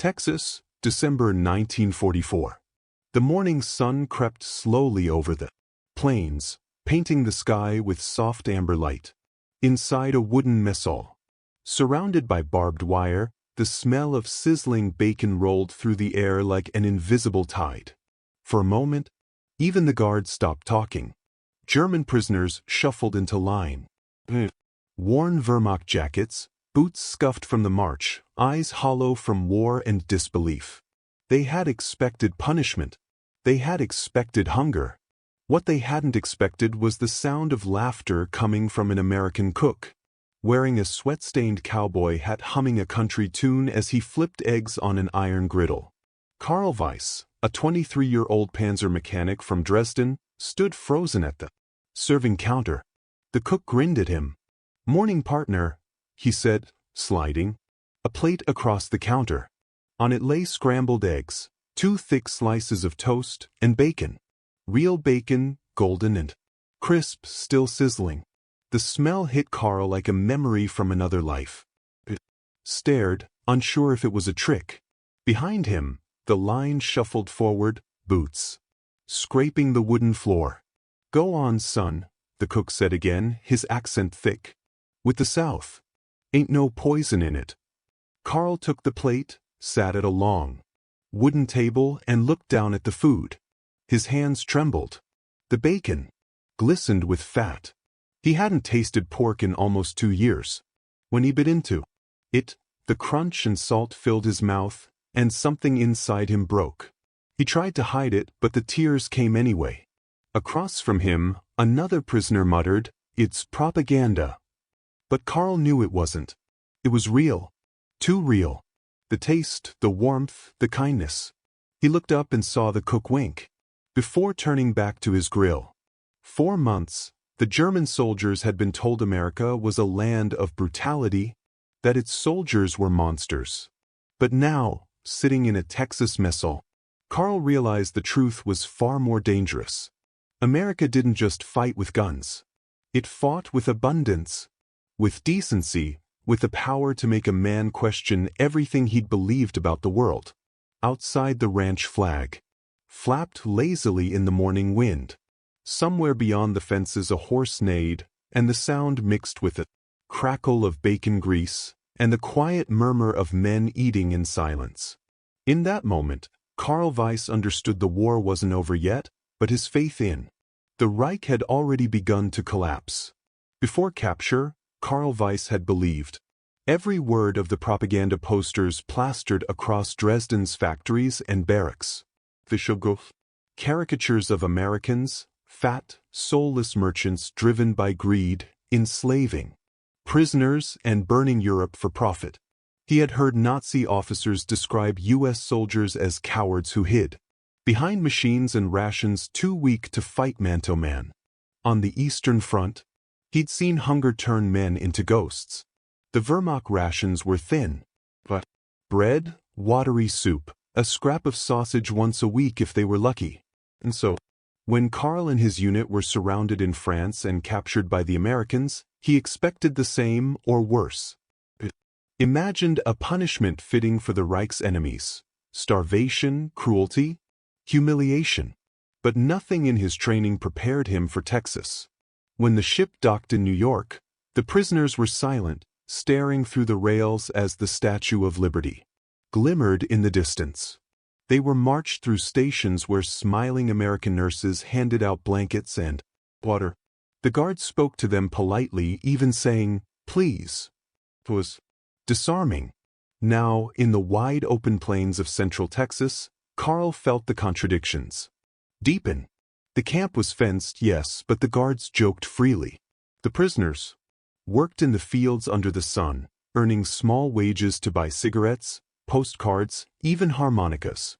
Texas, December 1944. The morning sun crept slowly over the plains, painting the sky with soft amber light. Inside a wooden mess hall, surrounded by barbed wire, the smell of sizzling bacon rolled through the air like an invisible tide. For a moment, even the guards stopped talking. German prisoners shuffled into line. Worn Wehrmacht jackets, boots scuffed from the march, eyes hollow from war and disbelief. They had expected punishment. They had expected hunger. What they hadn't expected was the sound of laughter coming from an American cook, wearing a sweat-stained cowboy hat humming a country tune as he flipped eggs on an iron griddle. Karl Weiss, a 23-year-old Panzer mechanic from Dresden, stood frozen at the serving counter. The cook grinned at him. "Morning, partner," he said, sliding a plate across the counter. On it lay scrambled eggs, 2 thick slices of toast, and bacon. Real bacon, golden and crisp, still sizzling. The smell hit Karl like a memory from another life. He stared, unsure if it was a trick. Behind him, the line shuffled forward, boots scraping the wooden floor. "Go on, son," the cook said again, his accent thick. "With the South. Ain't no poison in it." Karl took the plate, sat at a long wooden table and looked down at the food. His hands trembled. The bacon glistened with fat. He hadn't tasted pork in almost 2 years. When he bit into it, the crunch and salt filled his mouth, and something inside him broke. He tried to hide it, but the tears came anyway. Across from him, another prisoner muttered, "It's propaganda." But Karl knew it wasn't. It was real. Too real. The taste, the warmth, the kindness. He looked up and saw the cook wink, before turning back to his grill. 4 months, the German soldiers had been told America was a land of brutality, that its soldiers were monsters. But now, sitting in a Texas mess hall, Karl realized the truth was far more dangerous. America didn't just fight with guns. It fought with abundance, with decency, with the power to make a man question everything he'd believed about the world. Outside the ranch flag flapped lazily in the morning wind. Somewhere beyond the fences a horse neighed, and the sound mixed with a crackle of bacon grease and the quiet murmur of men eating in silence. In that moment, Karl Weiss understood the war wasn't over yet, but his faith in the Reich had already begun to collapse. Before capture, Karl Weiss had believed every word of the propaganda posters plastered across Dresden's factories and barracks. Caricatures of Americans, fat, soulless merchants driven by greed, enslaving prisoners and burning Europe for profit. He had heard Nazi officers describe U.S. soldiers as cowards who hid behind machines and rations too weak to fight man-to-man. On the Eastern Front, he'd seen hunger turn men into ghosts. The Wehrmacht rations were thin, but bread, watery soup, a scrap of sausage once a week if they were lucky. And so, when Karl and his unit were surrounded in France and captured by the Americans, he expected the same or worse. Imagined a punishment fitting for the Reich's enemies: starvation, cruelty, humiliation. But nothing in his training prepared him for Texas. When the ship docked in New York, the prisoners were silent, staring through the rails as the Statue of Liberty glimmered in the distance. They were marched through stations where smiling American nurses handed out blankets and water. The guards spoke to them politely, even saying, "Please." It was disarming. Now, in the wide open plains of central Texas, Karl felt the contradictions deepen. The camp was fenced, yes, but the guards joked freely. The prisoners worked in the fields under the sun, earning small wages to buy cigarettes, postcards, even harmonicas.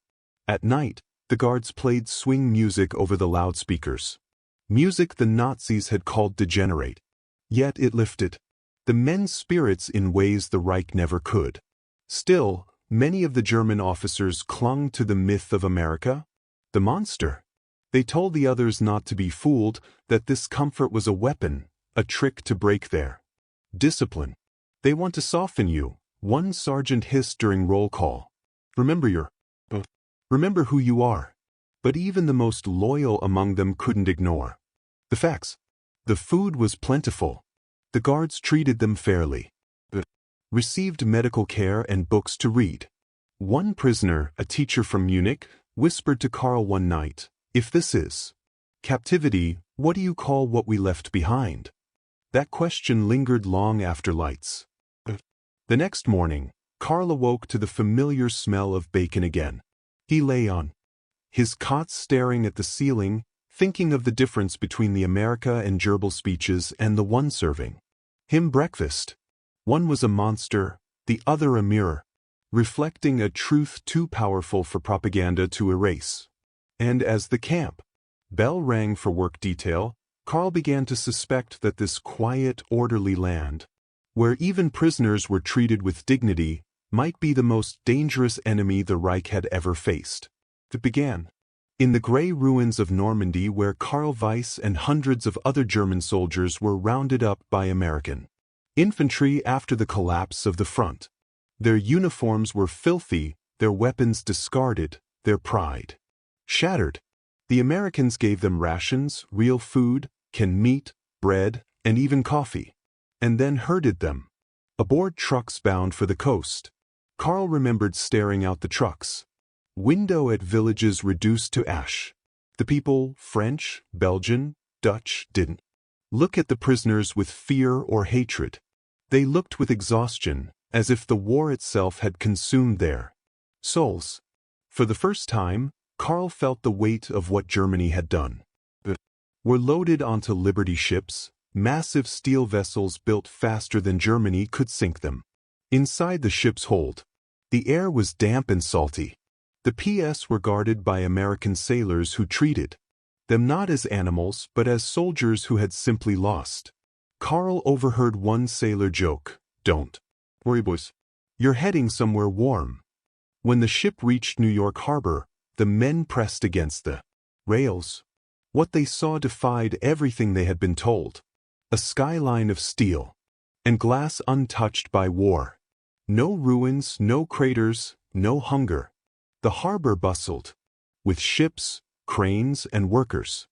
At night, the guards played swing music over the loudspeakers. Music the Nazis had called degenerate. Yet it lifted the men's spirits in ways the Reich never could. Still, many of the German officers clung to the myth of America, the monster. They told the others not to be fooled, that this comfort was a weapon, a trick to break their discipline. "They want to soften you," one sergeant hissed during roll call. Remember remember who you are. But even the most loyal among them couldn't ignore the facts. The food was plentiful. The guards treated them fairly. Received medical care and books to read. One prisoner, a teacher from Munich, whispered to Karl one night, "If this is captivity, what do you call what we left behind?" That question lingered long after lights. The next morning, Karl awoke to the familiar smell of bacon again. He lay on his cot staring at the ceiling, thinking of the difference between the America and gerbil speeches and the one serving him breakfast. One was a monster, the other a mirror, reflecting a truth too powerful for propaganda to erase. And as the camp bell rang for work detail, Karl began to suspect that this quiet, orderly land, where even prisoners were treated with dignity, might be the most dangerous enemy the Reich had ever faced. It began in the grey ruins of Normandy, where Karl Weiss and hundreds of other German soldiers were rounded up by American infantry after the collapse of the front. Their uniforms were filthy, their weapons discarded, their pride shattered. The Americans gave them rations, real food, canned meat, bread, and even coffee, and then herded them aboard trucks bound for the coast. Karl remembered staring out the trucks. Window at villages reduced to ash. The people, French, Belgian, Dutch, didn't look at the prisoners with fear or hatred. They looked with exhaustion, as if the war itself had consumed their souls. For the first time, Karl felt the weight of what Germany had done. Were loaded onto Liberty ships, massive steel vessels built faster than Germany could sink them. Inside the ship's hold, the air was damp and salty. The PS were guarded by American sailors who treated them not as animals but as soldiers who had simply lost. Karl overheard one sailor joke, "Don't worry, boys. You're heading somewhere warm." When the ship reached New York Harbor, the men pressed against the rails. What they saw defied everything they had been told. A skyline of steel and glass untouched by war. No ruins, no craters, no hunger. The harbor bustled with ships, cranes, and workers.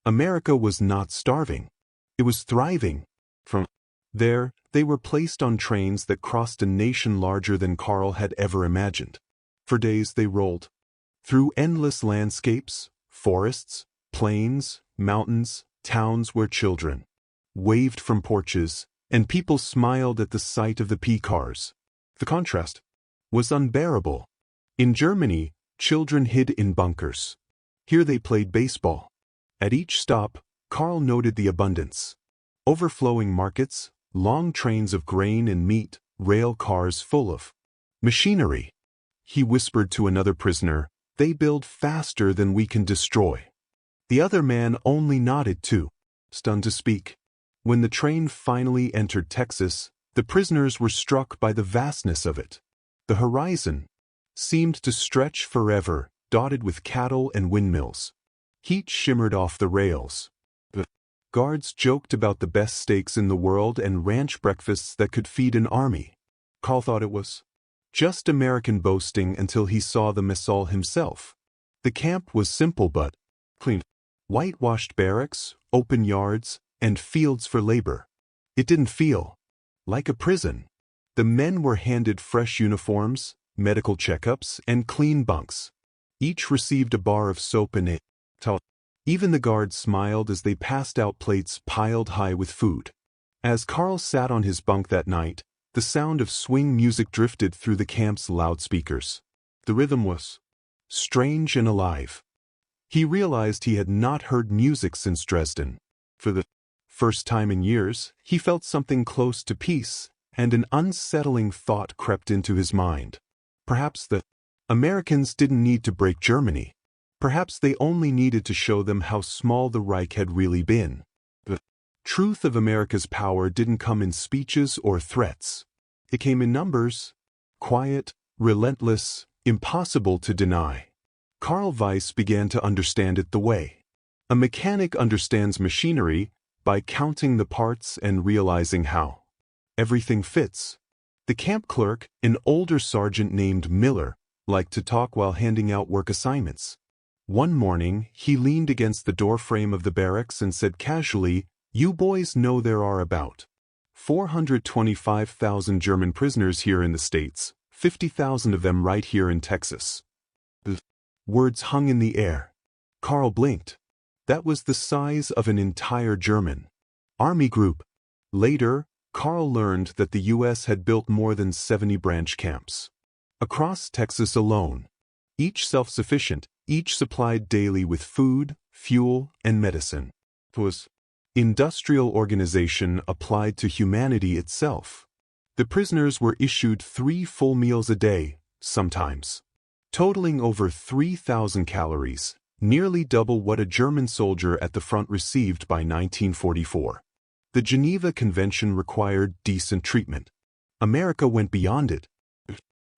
America was not starving. It was thriving. From there, they were placed on trains that crossed a nation larger than Karl had ever imagined. For days they rolled through endless landscapes, forests, plains, mountains, towns where children waved from porches, and people smiled at the sight of the P-cars. The contrast was unbearable. In Germany, children hid in bunkers. Here they played baseball. At each stop, Karl noted the abundance. Overflowing markets, long trains of grain and meat, rail cars full of machinery. He whispered to another prisoner, "They build faster than we can destroy." The other man only nodded too, stunned to speak. When the train finally entered Texas, the prisoners were struck by the vastness of it. The horizon seemed to stretch forever, dotted with cattle and windmills. Heat shimmered off the rails. The guards joked about the best steaks in the world and ranch breakfasts that could feed an army. Karl thought it was just American boasting until he saw the missile himself. The camp was simple but clean. Whitewashed barracks, open yards, and fields for labor. It didn't feel like a prison. The men were handed fresh uniforms, medical checkups, and clean bunks. Each received a bar of soap and a towel. Even the guards smiled as they passed out plates piled high with food. As Karl sat on his bunk that night, the sound of swing music drifted through the camp's loudspeakers. The rhythm was strange and alive. He realized he had not heard music since Dresden. For the first time in years, he felt something close to peace, and an unsettling thought crept into his mind. Perhaps the Americans didn't need to break Germany. Perhaps they only needed to show them how small the Reich had really been. The truth of America's power didn't come in speeches or threats. It came in numbers, quiet, relentless, impossible to deny. Karl Weiss began to understand it the way a mechanic understands machinery, by counting the parts and realizing how everything fits. The camp clerk, an older sergeant named Miller, liked to talk while handing out work assignments. One morning, he leaned against the doorframe of the barracks and said casually, "You boys know there are about 425,000 German prisoners here in the States, 50,000 of them right here in Texas." The words hung in the air. Carl blinked. That was the size of an entire German army group. Later, Carl learned that the U.S. had built more than 70 branch camps across Texas alone, each self-sufficient, each supplied daily with food, fuel, and medicine. It was industrial organization applied to humanity itself. The prisoners were issued 3 full meals a day, sometimes totaling over 3,000 calories, nearly double what a German soldier at the front received by 1944. The Geneva Convention required decent treatment. America went beyond it.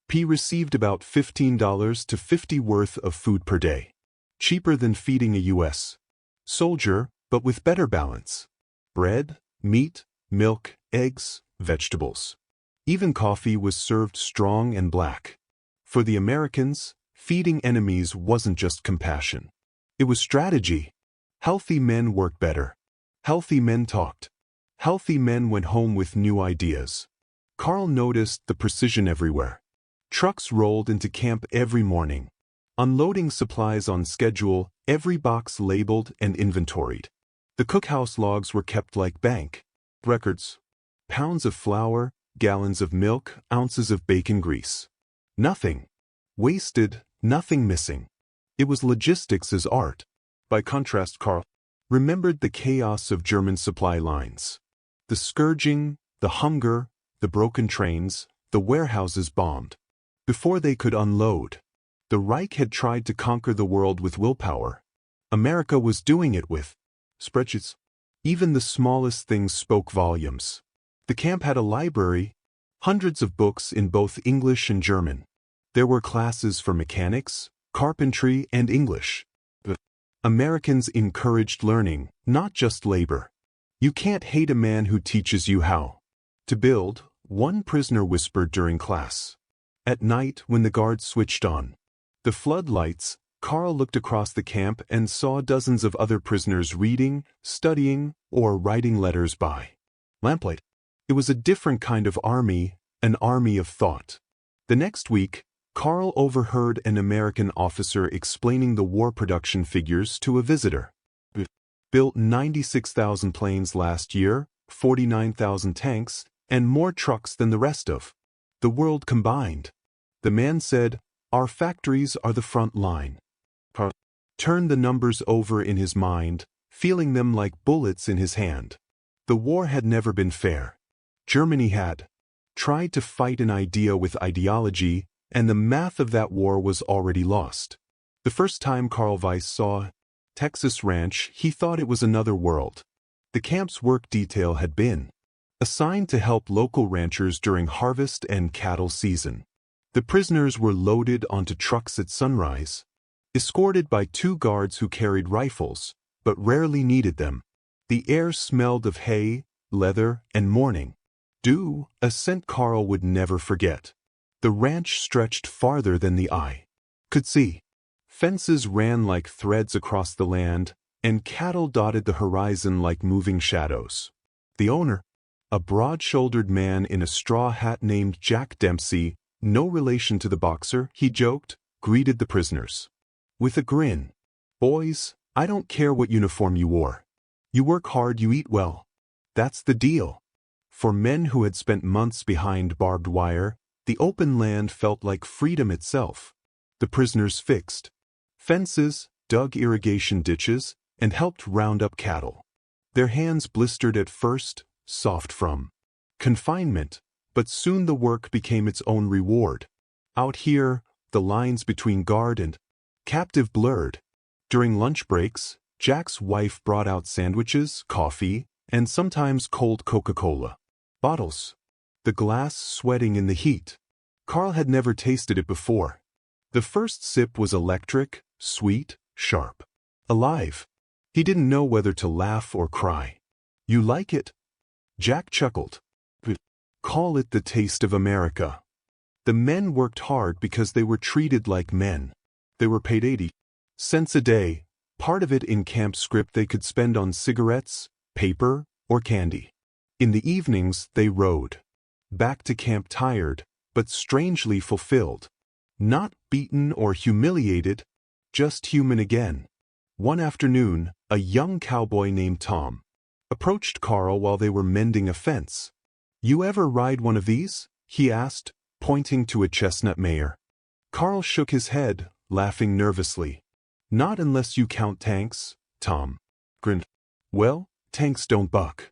P received about $15 to $50 worth of food per day. Cheaper than feeding a U.S. soldier, but with better balance. Bread, meat, milk, eggs, vegetables. Even coffee was served strong and black. For the Americans, feeding enemies wasn't just compassion. It was strategy. Healthy men worked better. Healthy men talked. Healthy men went home with new ideas. Carl noticed the precision everywhere. Trucks rolled into camp every morning, unloading supplies on schedule, every box labeled and inventoried. The cookhouse logs were kept like bank records. Pounds of flour, gallons of milk, ounces of bacon grease. Nothing wasted, nothing missing. It was logistics as art. By contrast, Carl remembered the chaos of German supply lines. The scourging, the hunger, the broken trains, the warehouses bombed. Before they could unload, the Reich had tried to conquer the world with willpower. America was doing it with spreadsheets. Even the smallest things spoke volumes. The camp had a library, hundreds of books in both English and German. There were classes for mechanics, carpentry, and English. The Americans encouraged learning, not just labor. You can't hate a man who teaches you how to build, one prisoner whispered during class. At night, when the guards switched on the floodlights, Carl looked across the camp and saw dozens of other prisoners reading, studying, or writing letters by lamplight. It was a different kind of army, an army of thought. The next week, Carl overheard an American officer explaining the war production figures to a visitor. Built 96,000 planes last year, 49,000 tanks, and more trucks than the rest of the world combined. The man said, "Our factories are the front line." Carl turned the numbers over in his mind, feeling them like bullets in his hand. The war had never been fair. Germany had tried to fight an idea with ideology, and the math of that war was already lost. The first time Carl Weiss saw Texas Ranch, he thought it was another world. The camp's work detail had been assigned to help local ranchers during harvest and cattle season. The prisoners were loaded onto trucks at sunrise, escorted by 2 guards who carried rifles, but rarely needed them. The air smelled of hay, leather, and morning dew, a scent Carl would never forget. The ranch stretched farther than the eye could see. Fences ran like threads across the land, and cattle dotted the horizon like moving shadows. The owner, a broad-shouldered man in a straw hat named Jack Dempsey, no relation to the boxer, he joked, greeted the prisoners with a grin. "Boys, I don't care what uniform you wore. You work hard, you eat well. That's the deal." For men who had spent months behind barbed wire, the open land felt like freedom itself. The prisoners fixed fences, dug irrigation ditches, and helped round up cattle. Their hands blistered at first, soft from confinement, but soon the work became its own reward. Out here, the lines between guard and captive blurred. During lunch breaks, Jack's wife brought out sandwiches, coffee, and sometimes cold Coca-Cola bottles. The glass sweating in the heat. Carl had never tasted it before. The first sip was electric, sweet, sharp, alive. He didn't know whether to laugh or cry. "You like it?" Jack chuckled. "Call it the taste of America." The men worked hard because they were treated like men. They were paid 80 cents a day, part of it in camp script they could spend on cigarettes, paper, or candy. In the evenings, they rode back to camp tired, but strangely fulfilled. Not beaten or humiliated, just human again. One afternoon, a young cowboy named Tom approached Carl while they were mending a fence. "You ever ride one of these?" he asked, pointing to a chestnut mare. Carl shook his head, laughing nervously. "Not unless you count tanks," Tom grinned. "Well, tanks don't buck."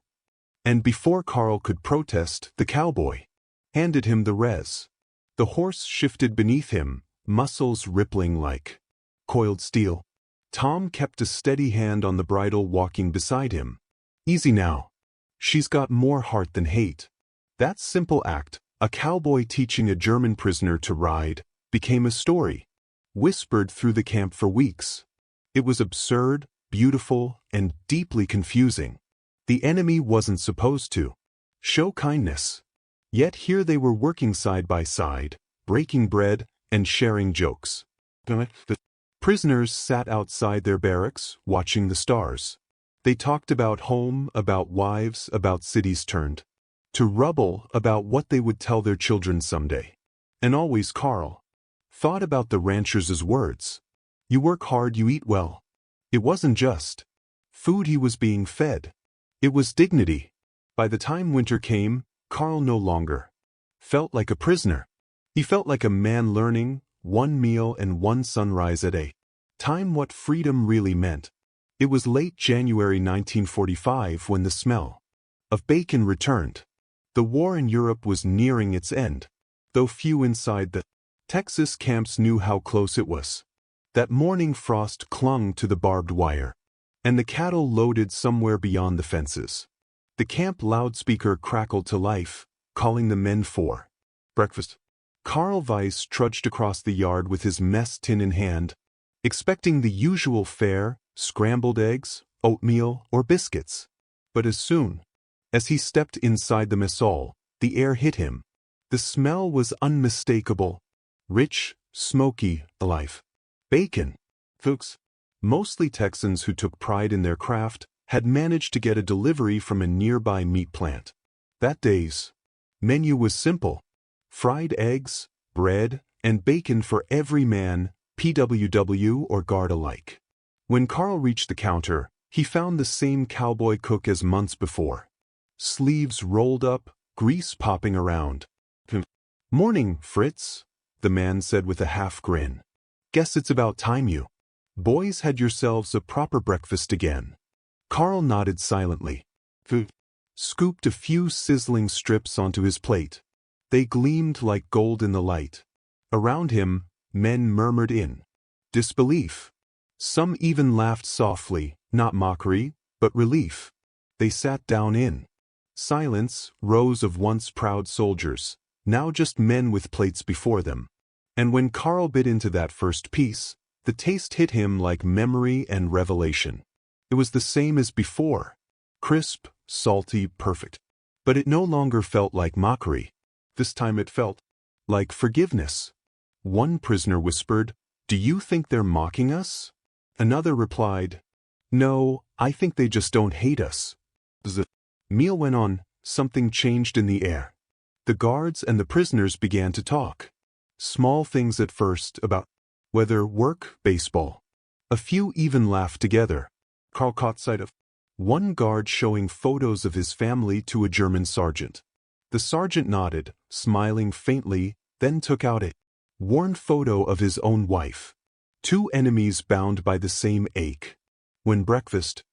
And before Carl could protest, the cowboy handed him the res. The horse shifted beneath him, muscles rippling like coiled steel. Tom kept a steady hand on the bridle, walking beside him. "Easy now. She's got more heart than hate." That simple act, a cowboy teaching a German prisoner to ride, became a story, whispered through the camp for weeks. It was absurd, beautiful, and deeply confusing. The enemy wasn't supposed to show kindness. Yet here they were working side by side, breaking bread and sharing jokes. The prisoners sat outside their barracks, watching the stars. They talked about home, about wives, about cities turned to rubble, about what they would tell their children someday. And always Carl thought about the ranchers' words. "You work hard, you eat well." It wasn't just food he was being fed. It was dignity. By the time winter came, Carl no longer felt like a prisoner. He felt like a man learning, one meal and one sunrise at a time, what freedom really meant. It was late January 1945 when the smell of bacon returned. The war in Europe was nearing its end, though few inside the Texas camps knew how close it was. That morning frost clung to the barbed wire, and the cattle loaded somewhere beyond the fences. The camp loudspeaker crackled to life, calling the men for breakfast. Carl Weiss trudged across the yard with his mess tin in hand, expecting the usual fare, scrambled eggs, oatmeal, or biscuits. But as soon as he stepped inside the mess hall, the air hit him. The smell was unmistakable, rich, smoky, alive. Bacon. Folks, mostly Texans who took pride in their craft, had managed to get a delivery from a nearby meat plant. That day's menu was simple: fried eggs, bread, and bacon for every man, PWW or guard alike. When Carl reached the counter, he found the same cowboy cook as months before. Sleeves rolled up, grease popping around. "Morning, Fritz," the man said with a half grin. "Guess it's about time you boys had yourselves a proper breakfast again." Carl nodded silently. Scooped a few sizzling strips onto his plate. They gleamed like gold in the light. Around him, men murmured in disbelief. Some even laughed softly, not mockery, but relief. They sat down in silence, rows of once proud soldiers, now just men with plates before them. And when Carl bit into that first piece, the taste hit him like memory and revelation. It was the same as before, crisp, salty, perfect. But it no longer felt like mockery. This time it felt like forgiveness. One prisoner whispered, "Do you think they're mocking us?" Another replied, "No, I think they just don't hate us." As the meal went on, something changed in the air. The guards and the prisoners began to talk. Small things at first, about weather, work, baseball. A few even laughed together. Carl caught sight of one guard showing photos of his family to a German sergeant. The sergeant nodded, smiling faintly, then took out a worn photo of his own wife. Two enemies bound by the same ache. When breakfast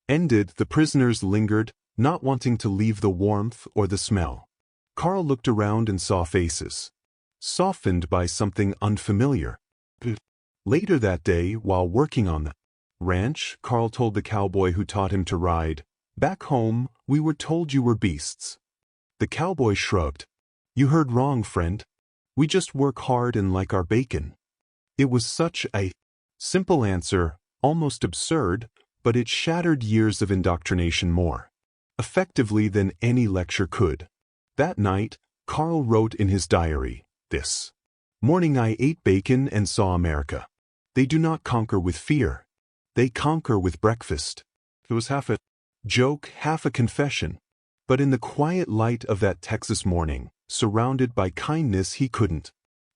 ended, the prisoners lingered, not wanting to leave the warmth or the smell. Carl looked around and saw faces softened by something unfamiliar. Later that day, while working on the ranch, Carl told the cowboy who taught him to ride, "Back home, we were told you were beasts." The cowboy shrugged. "You heard wrong, friend. We just work hard and like our bacon." It was such a simple answer, almost absurd, but it shattered years of indoctrination more effectively than any lecture could. That night, Carl wrote in his diary, This morning I ate bacon and saw America. They do not conquer with fear. They conquer with breakfast. It was half a joke, half a confession. But in the quiet light of that Texas morning, surrounded by kindness he couldn't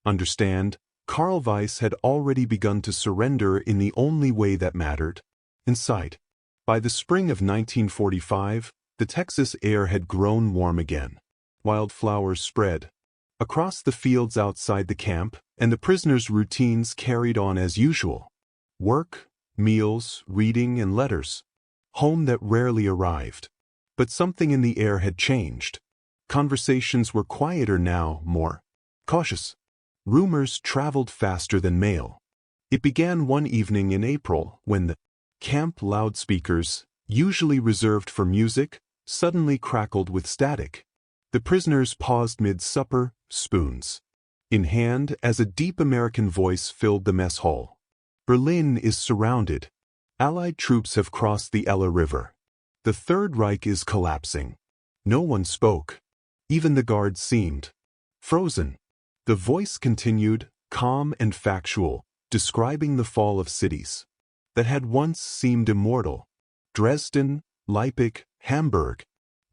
understand, Karl Weiss had already begun to surrender in the only way that mattered: inside. By the spring of 1945, the Texas air had grown warm again. Wildflowers spread across the fields outside the camp, and the prisoners' routines carried on as usual. Work, meals, reading, and letters. Home that rarely arrived. But something in the air had changed. Conversations were quieter now, more cautious. Rumors traveled faster than mail. It began one evening in April when the camp loudspeakers, usually reserved for music, suddenly crackled with static. The prisoners paused mid-supper, spoons in hand, as a deep American voice filled the mess hall. Berlin is surrounded. Allied troops have crossed the Ella River. The Third Reich is collapsing. No one spoke. Even the guards seemed frozen. The voice continued, calm and factual, describing the fall of cities that had once seemed immortal. Dresden, Leipzig, Hamburg,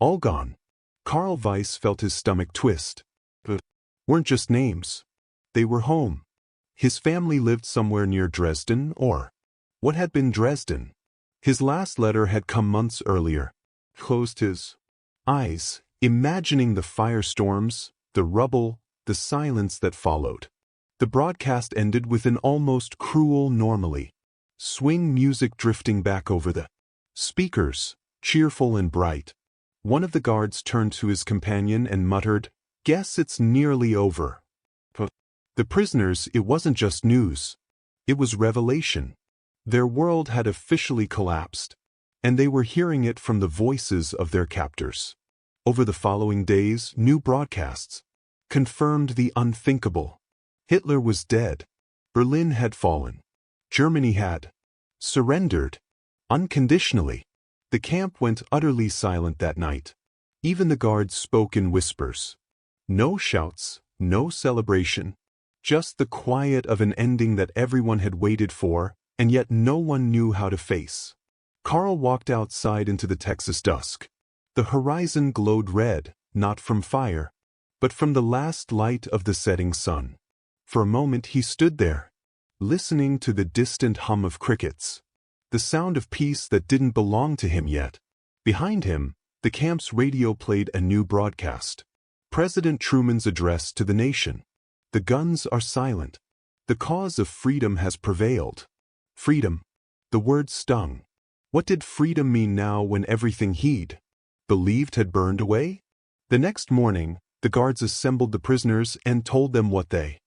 all gone. Karl Weiss felt his stomach twist. But weren't just names. They were home. His family lived somewhere near Dresden, or what had been Dresden. His last letter had come months earlier. Closed his eyes, imagining the firestorms, the rubble, the silence that followed. The broadcast ended with an almost cruel normally. Swing music drifting back over the speakers, cheerful and bright. One of the guards turned to his companion and muttered, "Guess it's nearly over." For the prisoners, it wasn't just news. It was revelation. Their world had officially collapsed, and they were hearing it from the voices of their captors. Over the following days, new broadcasts confirmed the unthinkable. Hitler was dead. Berlin had fallen. Germany had surrendered unconditionally. The camp went utterly silent that night. Even the guards spoke in whispers. No shouts, no celebration, just the quiet of an ending that everyone had waited for, and yet no one knew how to face. Karl walked outside into the Texas dusk. The horizon glowed red, not from fire, but from the last light of the setting sun. For a moment he stood there, listening to the distant hum of crickets, the sound of peace that didn't belong to him yet. Behind him, the camp's radio played a new broadcast. President Truman's address to the nation. The guns are silent. The cause of freedom has prevailed. Freedom. The word stung. What did freedom mean now when everything he'd believed had burned away? The next morning, the guards assembled the prisoners and told them what they